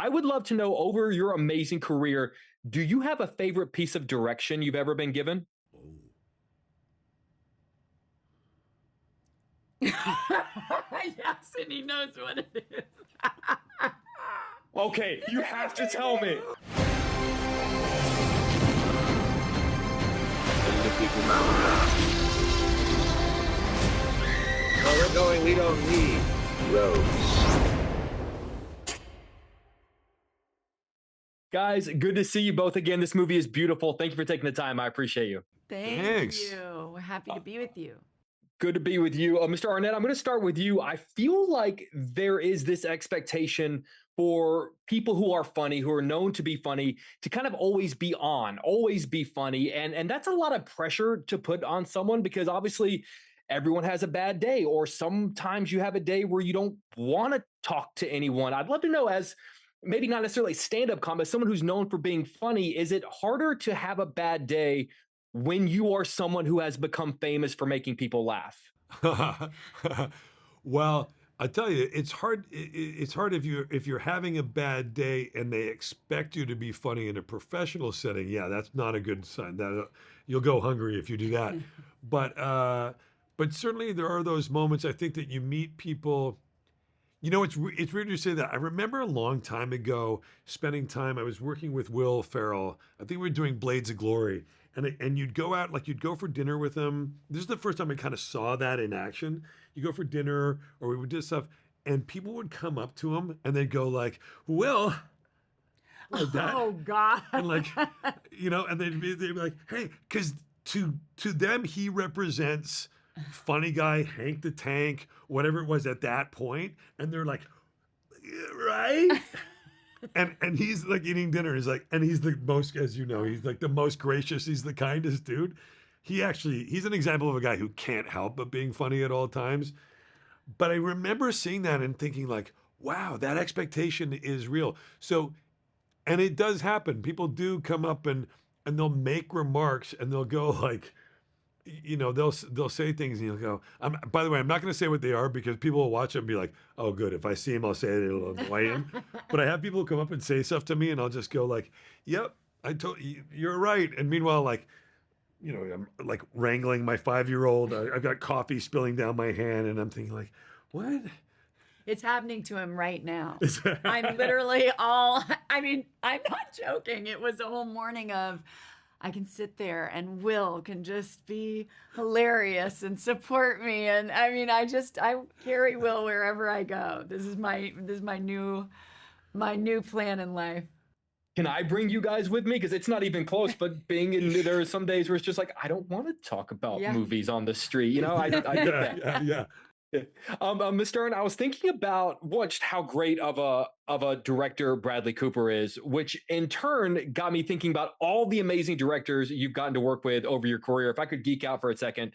I would love to know over your amazing career, do you have a favorite piece of direction you've ever been given? Oh. Yes, and he knows what it is. Okay, you have to tell me. Where we're going, we don't need roads. Guys, good to see you both again. This movie is beautiful. Thank you for taking the time. I appreciate you. Thanks. You. We're happy to be with you. Good to be with you. Mr. Arnett, I'm going to start with you. I feel like there is this expectation for people who are funny, who are known to be funny, to kind of always be on, always be funny. And that's a lot of pressure to put on someone because obviously everyone has a bad day, or sometimes you have a day where you don't want to talk to anyone. I'd love to know, as maybe not necessarily stand-up comedy, someone who's known for being funny, is it harder to have a bad day when you are someone who has become famous for making people laugh? Well, I tell you, it's hard. It's hard if you're having a bad day and they expect you to be funny in a professional setting. Yeah, that's not a good sign. That you'll go hungry if you do that. But certainly there are those moments. I think that you meet people. You know, it's weird to say that. I remember a long time ago spending time. I was working with Will Ferrell. I think we were doing Blades of Glory, and you'd go out, like you'd go for dinner with him. This is the first time I kind of saw that in action. You go for dinner, or we would do stuff, and people would come up to him and they'd go like, "Will," like that. Oh God! And like, and they'd be like, "Hey," because to them he represents funny guy Hank the Tank, whatever it was at that point, and they're like, right. And he's like eating dinner. He's like, and he's the most, as you know, he's like the most gracious. He's the kindest dude. He's an example of a guy who can't help but being funny at all times. But I remember seeing that and thinking like, wow, that expectation is real. So, and it does happen. People do come up and they'll make remarks and they'll go like, they'll say things and you'll go, by the way, I'm not going to say what they are because people will watch it and be like, oh, good. If I see him, I'll say it. It'll annoy him. But I have people come up and say stuff to me and I'll just go like, yep, I told you, you're right. And meanwhile, like, I'm like wrangling my 5-year-old. I've got coffee spilling down my hand and I'm thinking like, what? It's happening to him right now. I'm literally I'm not joking. It was a whole morning of, I can sit there and Will can just be hilarious and support me. And I mean, I carry Will wherever I go. This is my new plan in life. Can I bring you guys with me? Because it's not even close, but there are some days where it's just like, I don't want to talk about movies on the street. I get that. Yeah. Mr. Dern, I was thinking about just how great of a director Bradley Cooper is, which in turn got me thinking about all the amazing directors you've gotten to work with over your career. If I could geek out for a second,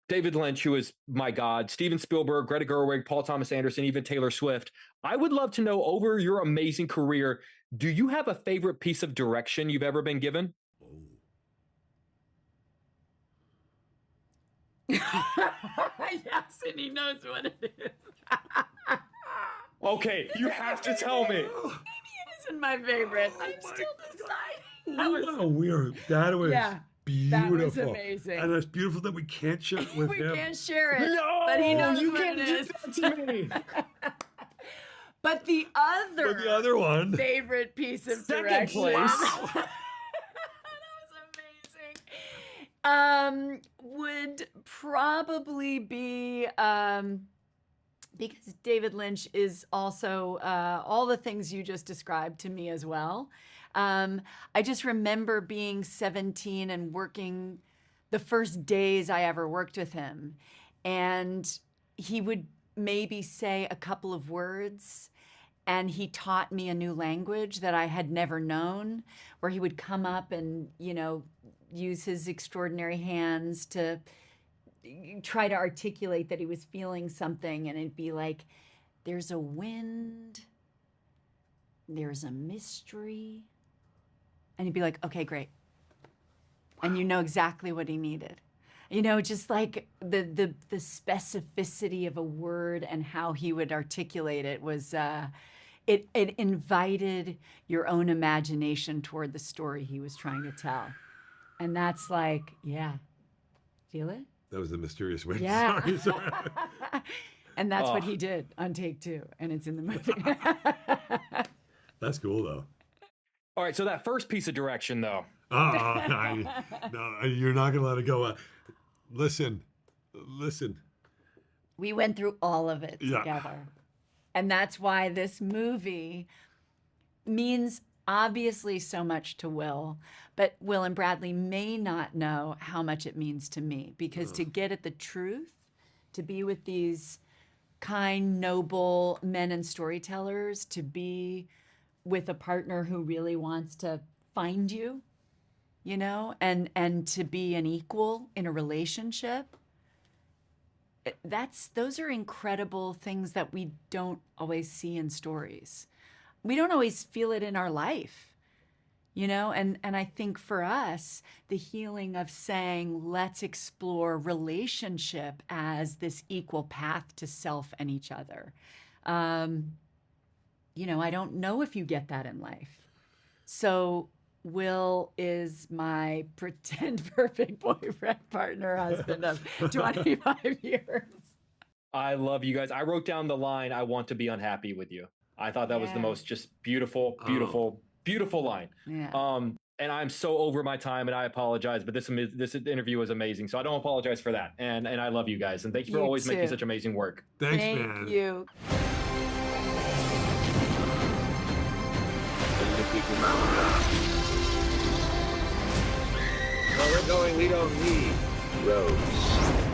David Lynch, who is my God, Steven Spielberg, Greta Gerwig, Paul Thomas Anderson, even Taylor Swift. I would love to know over your amazing career, do you have a favorite piece of direction you've ever been given? Yes, and he knows what it is. Okay, you have to tell me. Maybe it isn't my favorite. I'm still deciding. That was beautiful. That was amazing. And it's beautiful that we can't share it with him. We can't share it. No, but he knows you what can't it do is. that to me. But the other one, favorite piece of second direction. place. That was amazing. Would probably be because David Lynch is also all the things you just described to me as well. I just remember being 17 and working the first days I ever worked with him, and he would maybe say a couple of words and he taught me a new language that I had never known, where he would come up and, use his extraordinary hands to try to articulate that he was feeling something. And it'd be like, there's a wind, there's a mystery. And he'd be like, okay, great. And you know exactly what he needed. Just like the specificity of a word and how he would articulate it was, it invited your own imagination toward the story he was trying to tell. And that's like, yeah, feel it? That was the mysterious way. Yeah. Sorry. And that's what Oh. he did on take 2, and it's in the movie. That's cool though. All right, so that first piece of direction, though. No, you're not gonna let it go. Listen. We went through all of it Yeah. together. And that's why this movie means obviously so much to Will, but Will and Bradley may not know how much it means to me, because to get at the truth, to be with these kind, noble men and storytellers, to be with a partner who really wants to find you, you know, and to be an equal in a relationship. Those are incredible things that we don't always see in stories. We don't always feel it in our life, you know, and I think for us, the healing of saying, let's explore relationship as this equal path to self and each other. You know, I don't know if you get that in life. So Will is my pretend perfect boyfriend, partner, husband of 25 years. I love you guys. I wrote down the line, I want to be unhappy with you. I thought that was the Yeah. most just beautiful, beautiful line. Yeah. And I'm so over my time, and I apologize, but this interview was amazing. So I don't apologize for that. And I love you guys. And thank you for You always making too. such amazing work. Thanks, Thank man. you. Where we're going, we don't need roads.